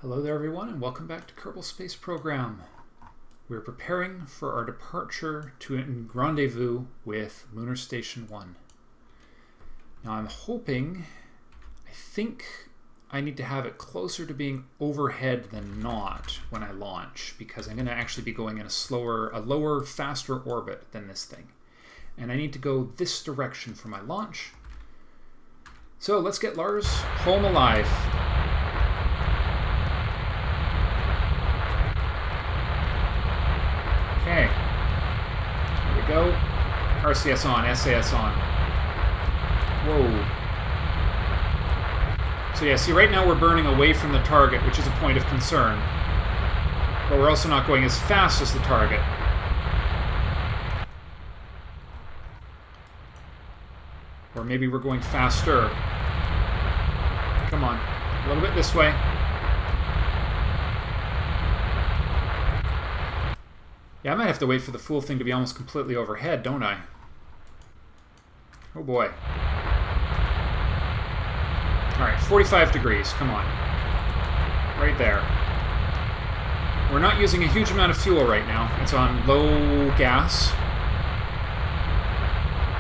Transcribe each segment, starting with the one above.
Hello there everyone and welcome back to Kerbal Space Program. We're preparing for our departure to rendezvous with Lunar Station 1. Now I'm hoping, I think I need to have it closer to being overhead than not when I launch, because I'm going to actually be going in a lower, faster orbit than this thing. And I need to go this direction for my launch. So let's get Lars home alive. Okay, here we go. RCS on, SAS on. Whoa. So yeah, see right now we're burning away from the target, which is a point of concern. But we're also not going as fast as the target. Or maybe we're going faster. Come on, a little bit this way. Yeah, I might have to wait for the fool thing to be almost completely overhead, don't I? Oh boy. Alright, 45 degrees, come on. Right there. We're not using a huge amount of fuel right now. It's on low gas.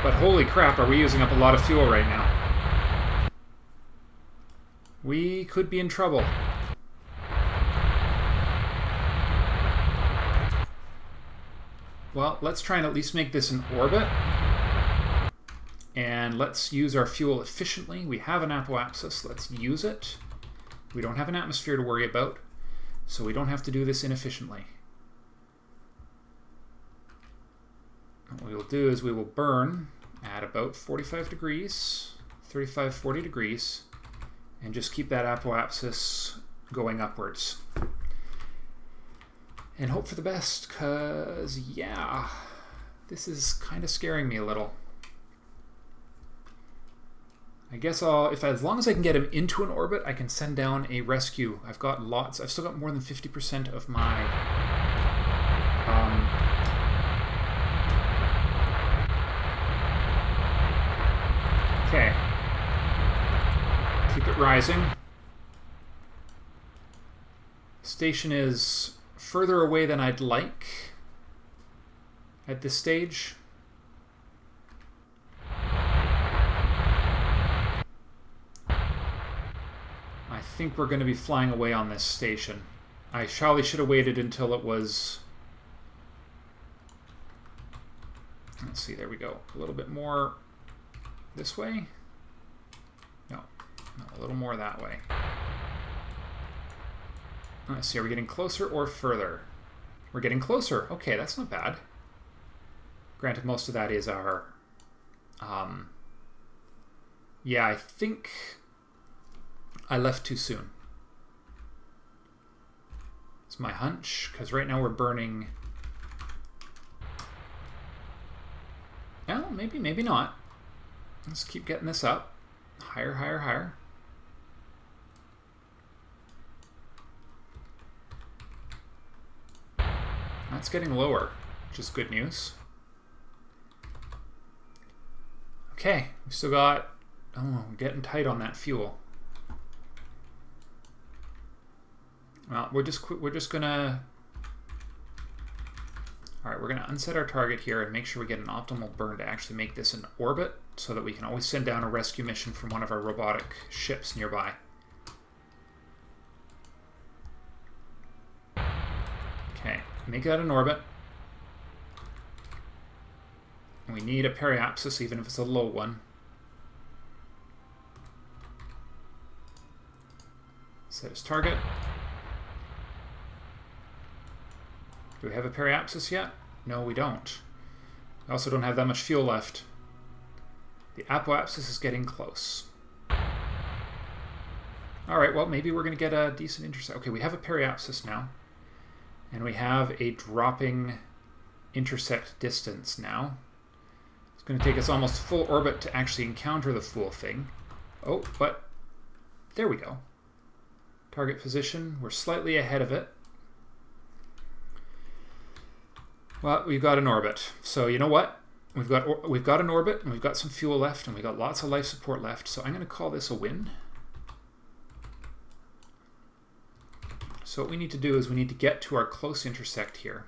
But holy crap, are we using up a lot of fuel right now. We could be in trouble. Well, let's try and at least make this an orbit. And let's use our fuel efficiently. We have an apoapsis. Let's use it. We don't have an atmosphere to worry about, so we don't have to do this inefficiently. What we will do is we will burn at about 45 degrees, 35, 40 degrees, and just keep that apoapsis going upwards. And hope for the best, because, yeah, this is kind of scaring me a little. I guess as long as I can get him into an orbit, I can send down a rescue. I've still got more than 50% of my, okay. Keep it rising. Station is further away than I'd like at this stage. I think we're going to be flying away on this station. I surely should have waited until it was... Let's see, there we go. A little bit more this way. No, a little more that way. Let's see, are we getting closer or further? We're getting closer. Okay, that's not bad. Granted, most of that is our... yeah, I think I left too soon. It's my hunch, because right now we're burning... Well, maybe not. Let's keep getting this up. Higher, higher, higher. That's getting lower, which is good news. Okay, we still got... Oh, we're getting tight on that fuel. Well, we're just gonna... Alright, we're gonna unset our target here and make sure we get an optimal burn to actually make this an orbit so that we can always send down a rescue mission from one of our robotic ships nearby. Okay, make that an orbit. And we need a periapsis, even if it's a low one. Set as target. Do we have a periapsis yet? No, we don't. We also don't have that much fuel left. The apoapsis is getting close. Alright, well, maybe we're going to get a decent intercept. Okay, we have a periapsis now. And we have a dropping intersect distance now. It's going to take us almost full orbit to actually encounter the fool thing. Oh, but there we go. Target position, we're slightly ahead of it. Well, we've got an orbit. So you know what? We've got an orbit, and we've got some fuel left, and we've got lots of life support left. So I'm going to call this a win. So what we need to do is we need to get to our close intersect here.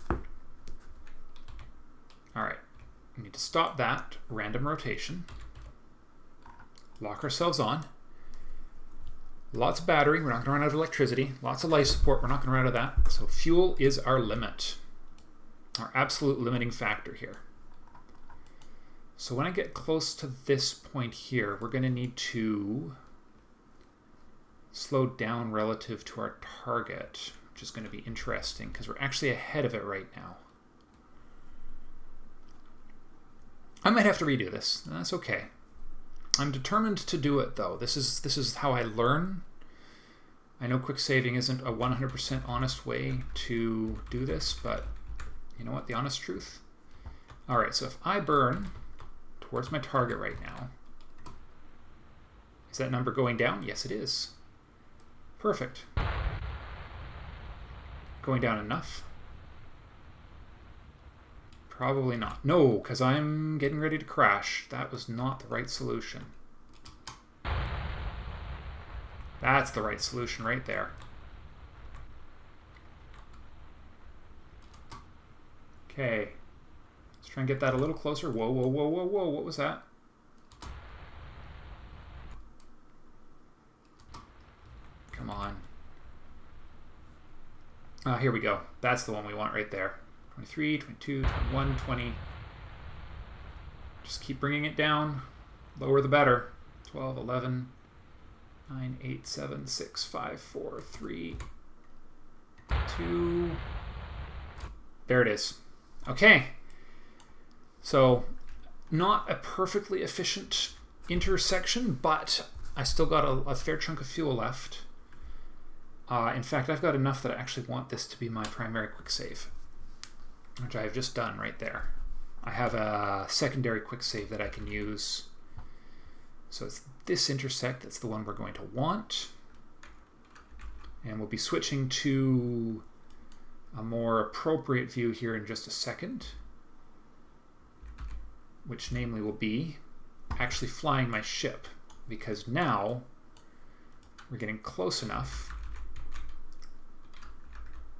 All right, we need to stop that random rotation. Lock ourselves on. Lots of battery, we're not going to run out of electricity. Lots of life support, we're not going to run out of that. So fuel is our limit, our absolute limiting factor here. So when I get close to this point here, we're going to need to slow down relative to our target, which is going to be interesting because we're actually ahead of it right now. I might have to redo this. That's okay. I'm determined to do it though. This is how I learn. I know quick saving isn't a 100% honest way to do this, but you know what? The honest truth. All right, so if I burn towards my target right now, is that number going down? Yes, it is. Perfect. Going down enough? Probably not. No, because I'm getting ready to crash. That was not the right solution. That's the right solution right there. Okay. Let's try and get that a little closer. Whoa, whoa, whoa, whoa, whoa. What was that? Come on. Here we go. That's the one we want right there. 23, 22, 21, 20. Just keep bringing it down. Lower the better. 12, 11, 9, 8, 7, 6, 5, 4, 3, 2. There it is. Okay. So, not a perfectly efficient intersection, but I still got a fair chunk of fuel left. In fact, I've got enough that I actually want this to be my primary quick save, which I have just done right there. I have a secondary quick save that I can use. So it's this intersect, that's the one we're going to want. And we'll be switching to a more appropriate view here in just a second, which namely will be actually flying my ship, because now we're getting close enough.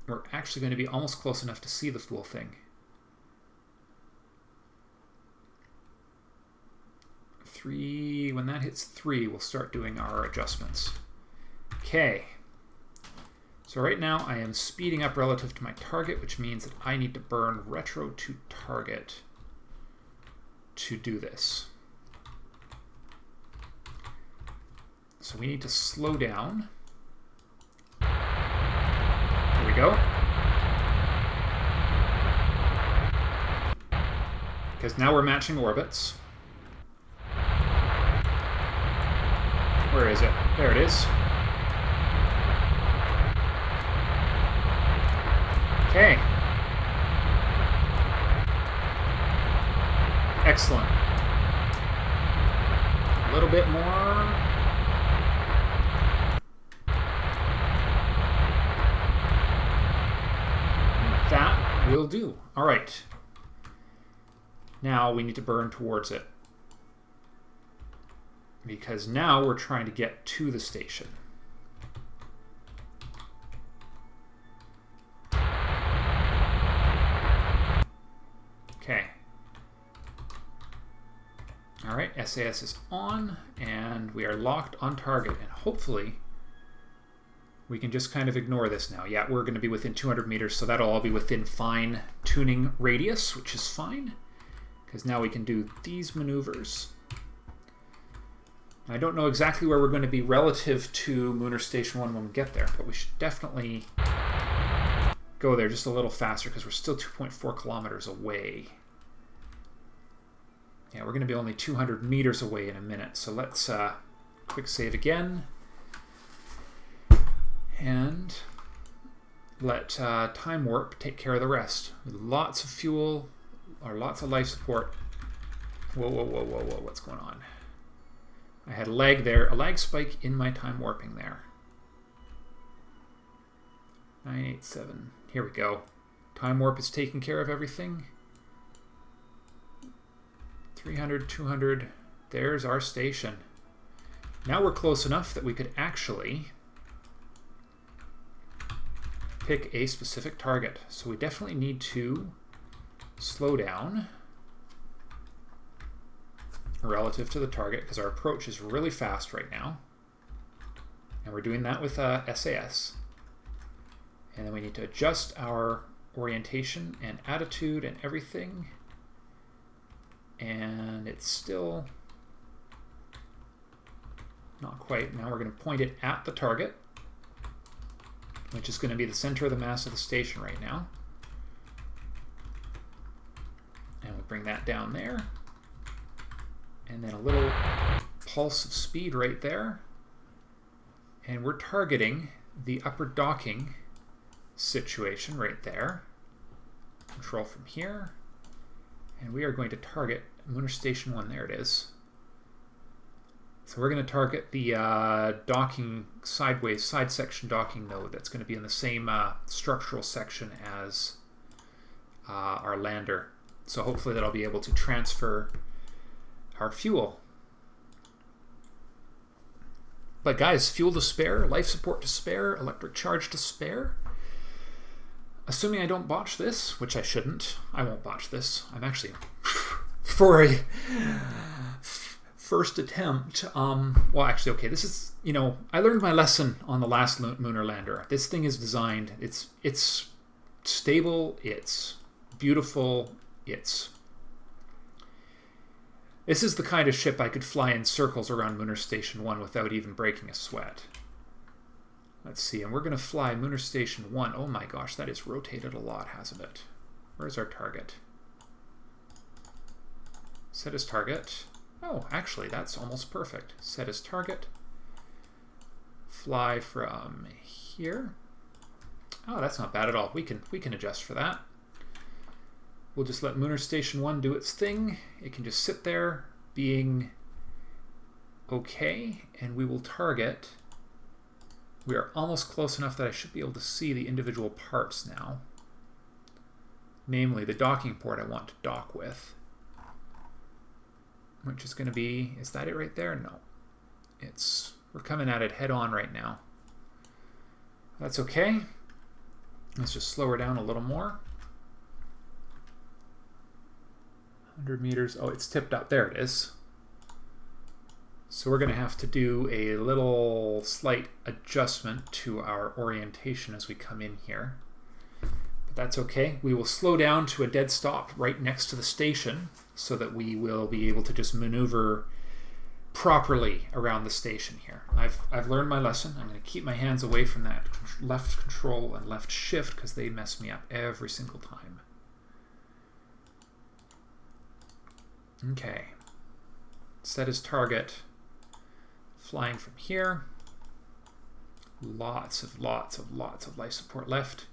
We're actually going to be almost close enough to see the full thing. 3, when that hits 3, we'll start doing our adjustments. Okay. So right now I am speeding up relative to my target, which means that I need to burn retro to target to do this. So we need to slow down. Here we go. Because now we're matching orbits. Where is it? There it is. Okay. Excellent. A little bit more. That will do. All right. Now we need to burn towards it, because now we're trying to get to the station. Okay. All right, SAS is on, and we are locked on target, and hopefully we can just kind of ignore this now. Yeah, we're going to be within 200 meters, so that'll all be within fine tuning radius, which is fine, because now we can do these maneuvers. I don't know exactly where we're going to be relative to Lunar Station 1 when we get there, but we should definitely go there just a little faster because we're still 2.4 kilometers away. Yeah, we're going to be only 200 meters away in a minute, so let's quick save again and let time warp take care of the rest. Lots of fuel, or lots of life support. Whoa, whoa, whoa, whoa, whoa, what's going on? I had a lag there, a lag spike in my time warping there. 987, here we go. Time warp is taking care of everything. 300, 200, there's our station. Now we're close enough that we could actually pick a specific target. So we definitely need to slow down relative to the target because our approach is really fast right now. And we're doing that with SAS. And then we need to adjust our orientation and attitude and everything. And it's still not quite. Now we're going to point it at the target, which is going to be the center of the mass of the station right now. And we bring that down there. And then a little pulse of speed right there. And we're targeting the upper docking situation right there. Control from here. And we are going to target Lunar Station 1. There it is. So we're going to target the docking sideways, side section docking node that's going to be in the same structural section as our lander. So hopefully that'll be able to transfer our fuel. But guys, fuel to spare, life support to spare, electric charge to spare. Assuming I don't botch this, which I shouldn't. I won't botch this. I'm actually, for a first attempt, well actually, okay, this is, you know, I learned my lesson on the last lunar lander. This thing is designed, it's stable, it's beautiful, this is the kind of ship I could fly in circles around Lunar Station 1 without even breaking a sweat. Let's see, and we're going to fly Lunar Station 1. Oh my gosh, that is rotated a lot, hasn't it? Where's our target? Set as target. Oh, actually, that's almost perfect. Set as target. Fly from here. Oh, that's not bad at all. We can adjust for that. We'll just let Lunar Station 1 do its thing. It can just sit there being okay, and we will target. We are almost close enough that I should be able to see the individual parts now. Namely, the docking port I want to dock with. Which is going to be, is that it right there? No. We're coming at it head on right now. That's okay. Let's just slow her down a little more. 100 meters. Oh, it's tipped up. There it is. So we're going to have to do a little slight adjustment to our orientation as we come in here. But that's okay. We will slow down to a dead stop right next to the station so that we will be able to just maneuver properly around the station here. I've learned my lesson. I'm going to keep my hands away from that left control and left shift because they mess me up every single time. Okay. Set as target. Flying from here. Lots of life support left.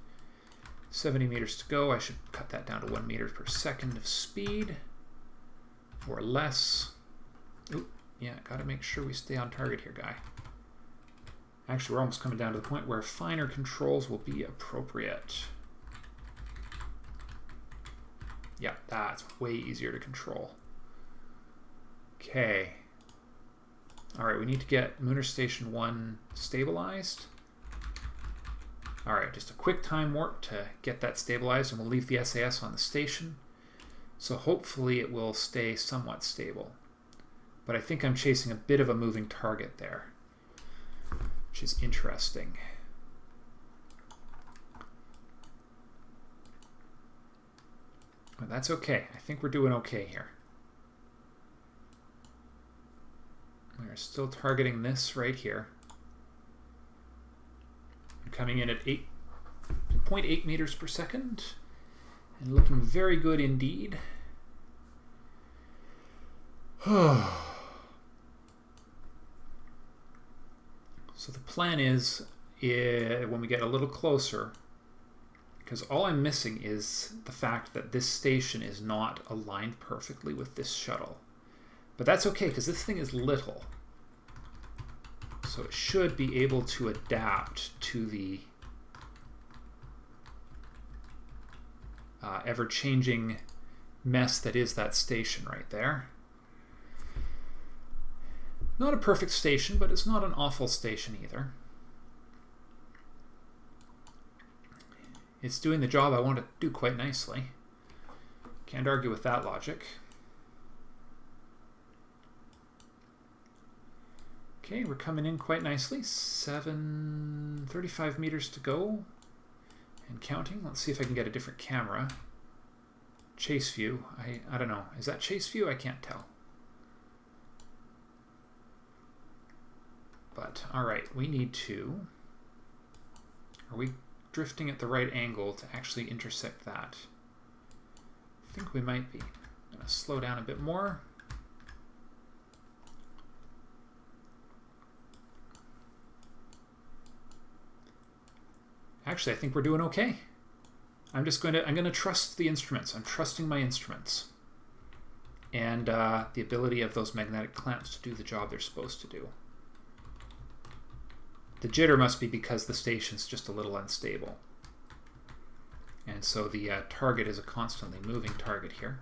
70 meters to go. I should cut that down to 1 meter per second of speed or less. Oop, yeah, gotta make sure we stay on target here, guy. Actually, we're almost coming down to the point where finer controls will be appropriate. Yeah, that's way easier to control. Okay. Alright, we need to get Lunar Station 1 stabilized. Alright, just a quick time warp to get that stabilized, and we'll leave the SAS on the station. So hopefully it will stay somewhat stable. But I think I'm chasing a bit of a moving target there, which is interesting. But that's okay. I think we're doing okay here. We're still targeting this right here. I'm coming in at 0.8 meters per second and looking very good indeed. So the plan is, when we get a little closer, because all I'm missing is the fact that this station is not aligned perfectly with this shuttle. But that's okay, because this thing is little. So it should be able to adapt to the ever-changing mess that is that station right there. Not a perfect station, but it's not an awful station either. it's doing the job I want it to do quite nicely. Can't argue with that logic. Okay, we're coming in quite nicely. 35 meters to go and counting. Let's see if I can get a different camera. Chase view. I don't know. Is that chase view? I can't tell. But all right, we need to. Are we drifting at the right angle to actually intersect that? I think we might be. I'm going to slow down a bit more. Actually, I think we're doing okay. I'm going to trust the instruments. I'm trusting my instruments. And the ability of those magnetic clamps to do the job they're supposed to do. The jitter must be because the station's just a little unstable. And so the target is a constantly moving target here.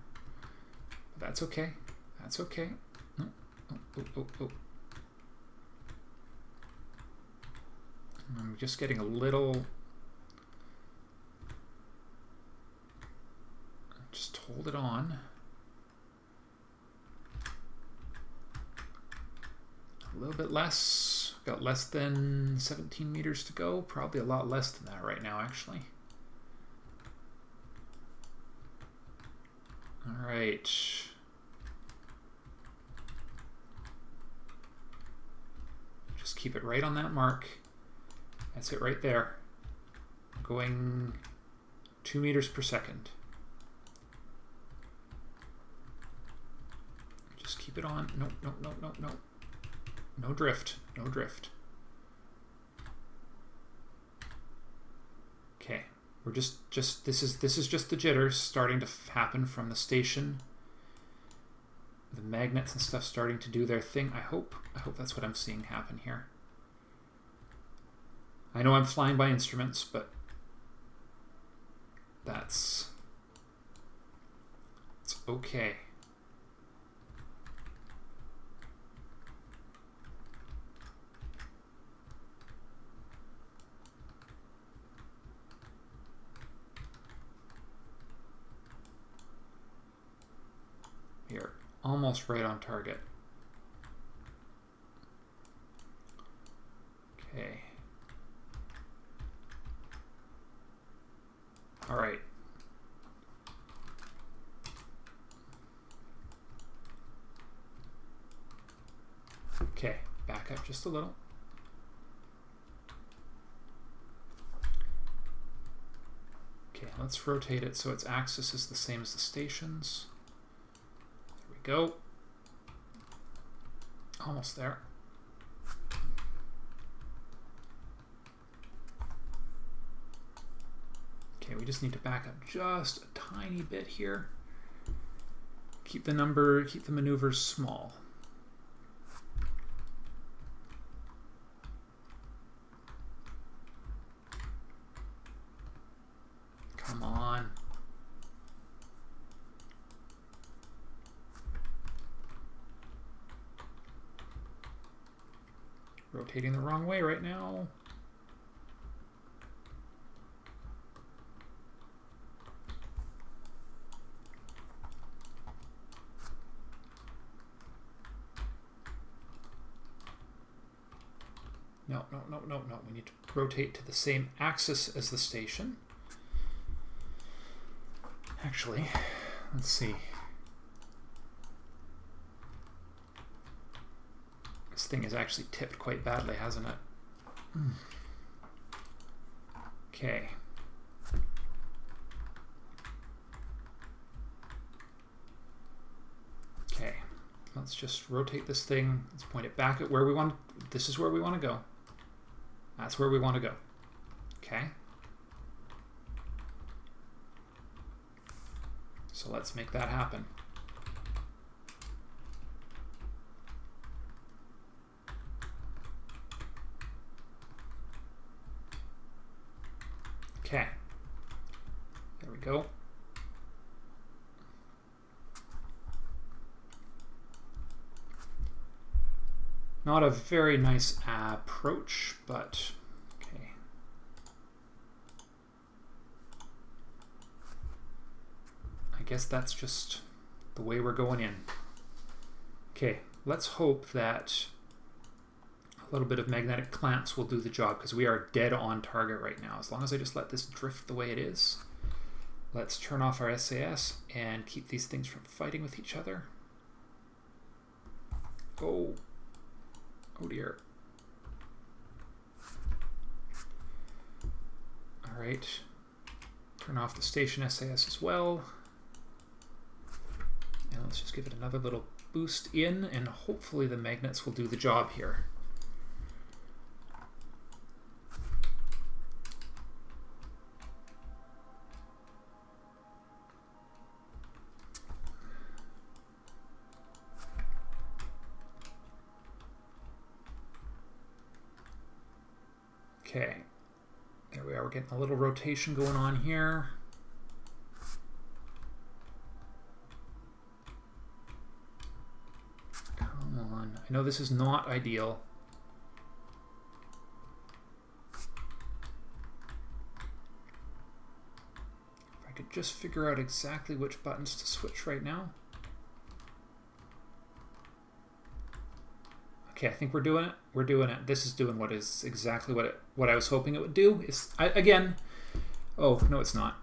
But that's okay. That's okay. Oh, oh, oh, oh. I'm just getting a little... Just hold it on. A little bit less. Got less than 17 meters to go. Probably a lot less than that right now, actually. All right. Just keep it right on that mark. That's it right there. Going 2 meters per second. Just keep it on. No, no, no, no, no. No drift. No drift. Okay. We're just this is just the jitters starting to happen from the station. The magnets and stuff starting to do their thing. I hope that's what I'm seeing happen here. I know I'm flying by instruments, but it's okay. Here, almost right on target. Okay. All right. Okay, back up just a little. Okay, let's rotate it so its axis is the same as the station's. There we go. Almost there. Okay, we just need to back up just a tiny bit here. Keep the maneuvers small. Come on. Rotating the wrong way right now. No, no, no, no, no. We need to rotate to the same axis as the station. Actually, let's see. This thing has actually tipped quite badly, hasn't it? Okay. Okay. Let's just rotate this thing. Let's point it back at where we want. This is where we want to go. That's where we want to go. Okay. So let's make that happen. Okay. There we go. Not a very nice approach, but okay. guess that's just the way we're going in. Okay, let's hope that a little bit of magnetic clamps will do the job, because we are dead on target right now. As long as I just let this drift the way it is. Let's turn off our SAS and keep these things from fighting with each other. Oh, oh dear. All right, turn off the station SAS as well. And let's just give it another little boost in, and hopefully the magnets will do the job here. Okay, there we are. We're getting a little rotation going on here. Come on. I know this is not ideal. If I could just figure out exactly which buttons to switch right now. Okay, I think we're doing it. We're doing it. This is doing what is exactly what I was hoping it would do. Again, oh, no, it's not.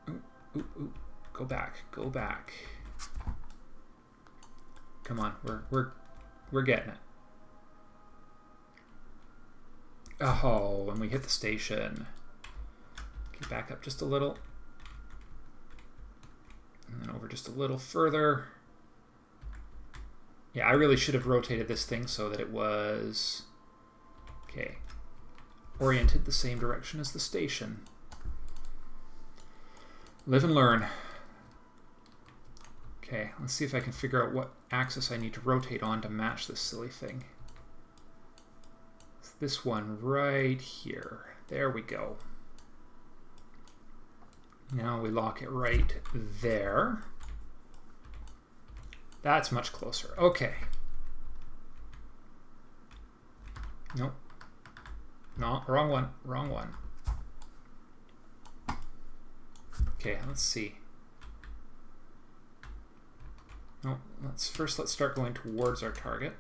Ooh, ooh, ooh. Go back. Go back. Come on, we're getting it. Oh, and we hit the station. Okay, back up just a little. And then over just a little further. Yeah, I really should have rotated this thing so that it was, okay, oriented the same direction as the station. Live and learn. Okay, let's see if I can figure out what axis I need to rotate on to match this silly thing. It's this one right here. There we go. Now we lock it right there. That's much closer. Okay. Nope. No, wrong one. Wrong one. Okay, let's see. No, let's start going towards our target.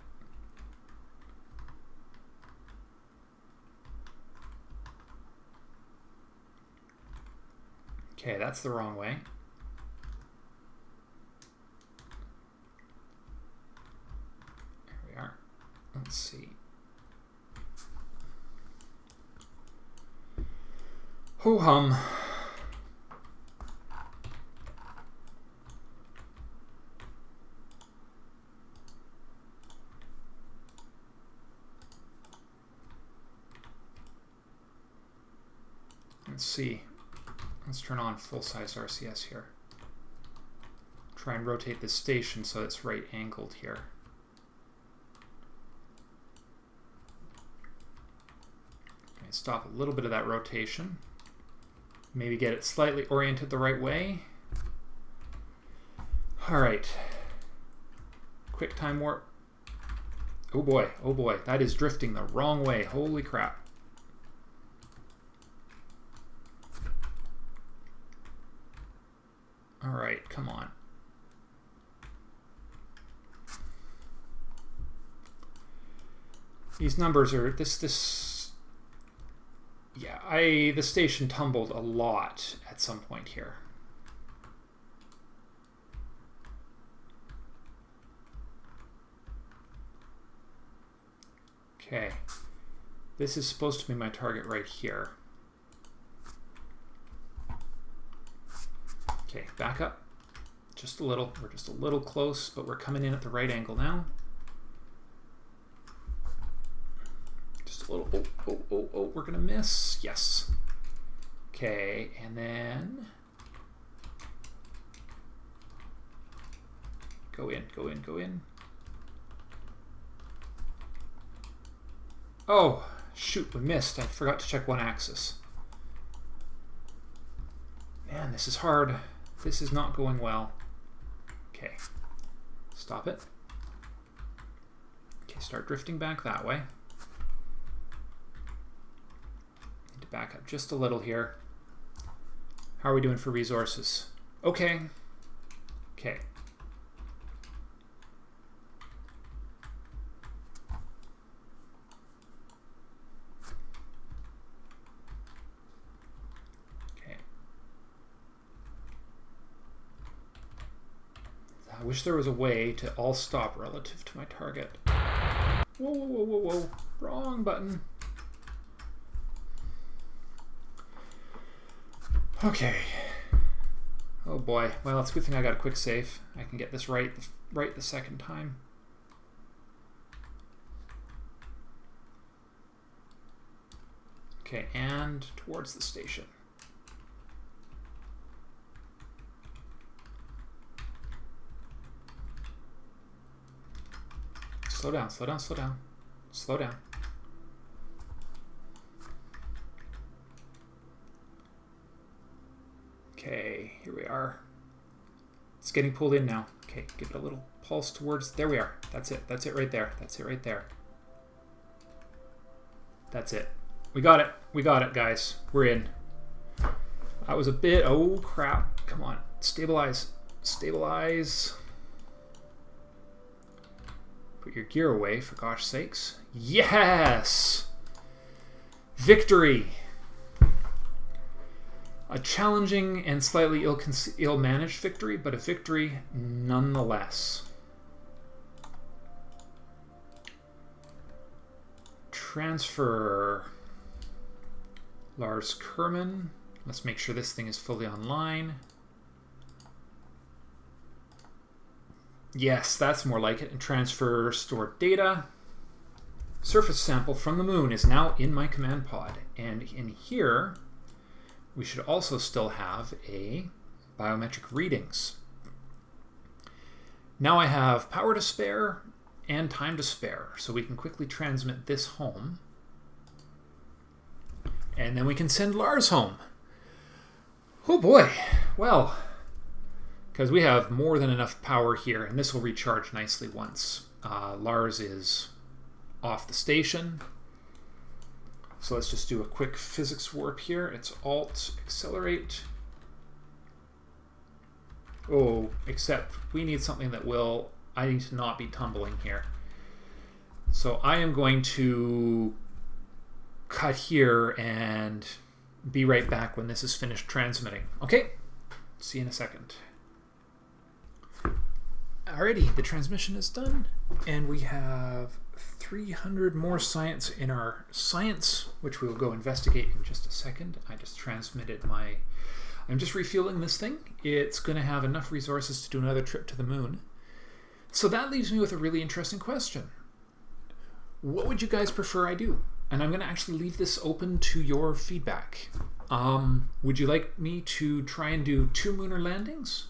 Okay, that's the wrong way. Let's see. Ho-hum. Let's see. Let's turn on full-size RCS here. Try and rotate this station so it's right angled here. Stop a little bit of that rotation. Maybe get it slightly oriented the right way. All right. Quick time warp. Oh boy, that is drifting the wrong way. Holy crap. All right, come on. These numbers are, yeah, the station tumbled a lot at some point here. Okay, this is supposed to be my target right here. Okay, back up just a little. We're just a little close, but we're coming in at the right angle now. Just a little, oh, we're gonna miss. Yes. Okay, and then go in, go in, go in. Oh, shoot, we missed. I forgot to check one axis. Man, this is hard. This is not going well. Okay, stop it. Okay, start drifting back that way. Need to back up just a little here. How are we doing for resources? Okay. Okay. I wish there was a way to all stop relative to my target. Whoa, whoa, whoa, whoa, whoa. Wrong button. Okay. Oh boy. Well, it's a good thing I got a quick save. I can get this right the second time. Okay, and towards the station. Slow down, slow down, slow down. Slow down. Okay, here we are. It's getting pulled in now. Okay, give it a little pulse towards, there we are. That's it right there. That's it right there. That's it. We got it, guys. We're in. That was a bit, oh crap. Come on, stabilize, stabilize. Put your gear away, for gosh sakes. Yes! Victory! A challenging and slightly ill-managed victory, but a victory nonetheless. Transfer Lars Kerman. Let's make sure this thing is fully online. Yes, that's more like it. And transfer stored data. Surface sample from the moon is now in my command pod. And in here, we should also still have a biometric readings. Now I have power to spare and time to spare. So we can quickly transmit this home. And then we can send Lars home. Oh boy. Well, because we have more than enough power here, and this will recharge nicely once Lars is off the station. So let's just do a quick physics warp here. It's Alt, accelerate. Oh, except we need something that will, I need to not be tumbling here. So I am going to cut here and be right back when this is finished transmitting. Okay, see you in a second. Alrighty, the transmission is done, and we have 300 more science in our science, which we will go investigate in just a second. I just transmitted my... I'm just refueling this thing. It's going to have enough resources to do another trip to the moon. So that leaves me with a really interesting question. What would you guys prefer I do? And I'm going to actually leave this open to your feedback. Would you like me to try and do 2 lunar landings?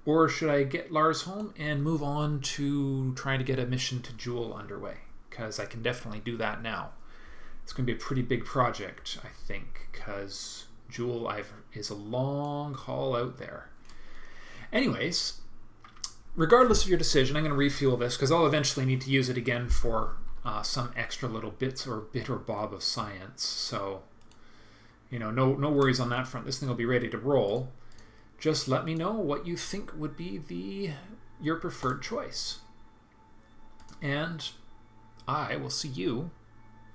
Or should I get Lars home and move on to trying to get a mission to Jewel underway? Because I can definitely do that now. It's going to be a pretty big project, I think, because Jewel is a long haul out there. Anyways, regardless of your decision, I'm going to refuel this because I'll eventually need to use it again for some extra little bits or bit or bob of science. So, you know, no worries on that front. This thing will be ready to roll. Just let me know what you think would be your preferred choice. And I will see you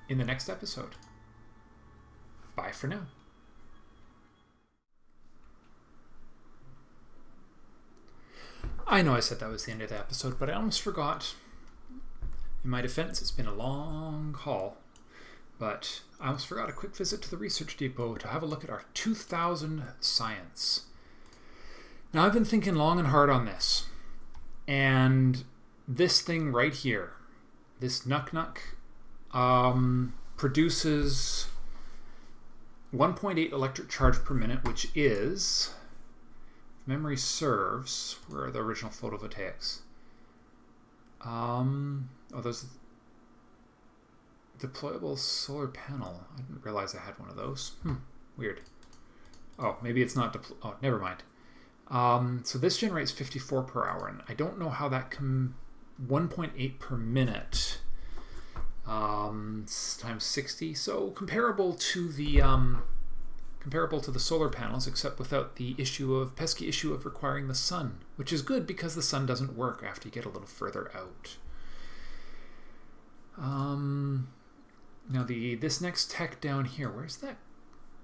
in the next episode. Bye for now. I know I said that was the end of the episode, but I almost forgot. In my defense, it's been a long haul. But I almost forgot a quick visit to the research depot to have a look at our 2000 science. Now, I've been thinking long and hard on this, and this thing right here, this Nuck, produces 1.8 electric charge per minute, which is, if memory serves, where are the original photovoltaics? Those deployable solar panel. I didn't realize I had one of those. Weird. Oh, maybe it's not oh, never mind. So this generates 54 per hour, and I don't know how that 1.8 per minute times 60, so comparable to the comparable to the solar panels, except without the pesky issue of requiring the sun, which is good because the sun doesn't work after you get a little further out. Now this next tech down here, where's that?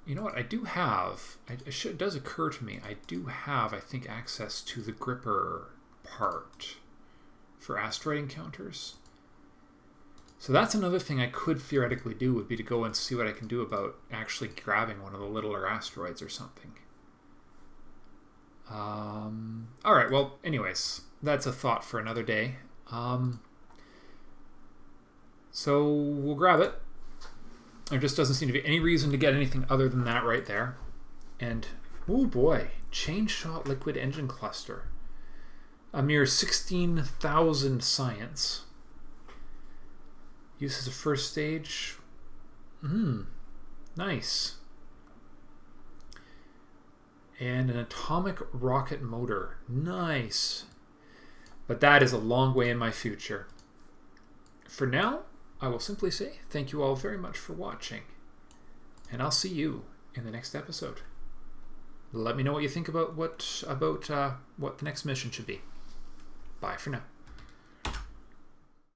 You know what, I do have, it does occur to me, I do have, I think, access to the gripper part for asteroid encounters. So that's another thing I could theoretically do, would be to go and see what I can do about actually grabbing one of the littler asteroids or something. Alright, well, anyways, that's a thought for another day. So we'll grab it. There just doesn't seem to be any reason to get anything other than that right there. And, oh boy, chain shot liquid engine cluster. A mere 16,000 science. Use as a first stage. Nice. And an atomic rocket motor. Nice. But that is a long way in my future. For now, I will simply say thank you all very much for watching. And I'll see you in the next episode. Let me know what you think about what the next mission should be. Bye for now.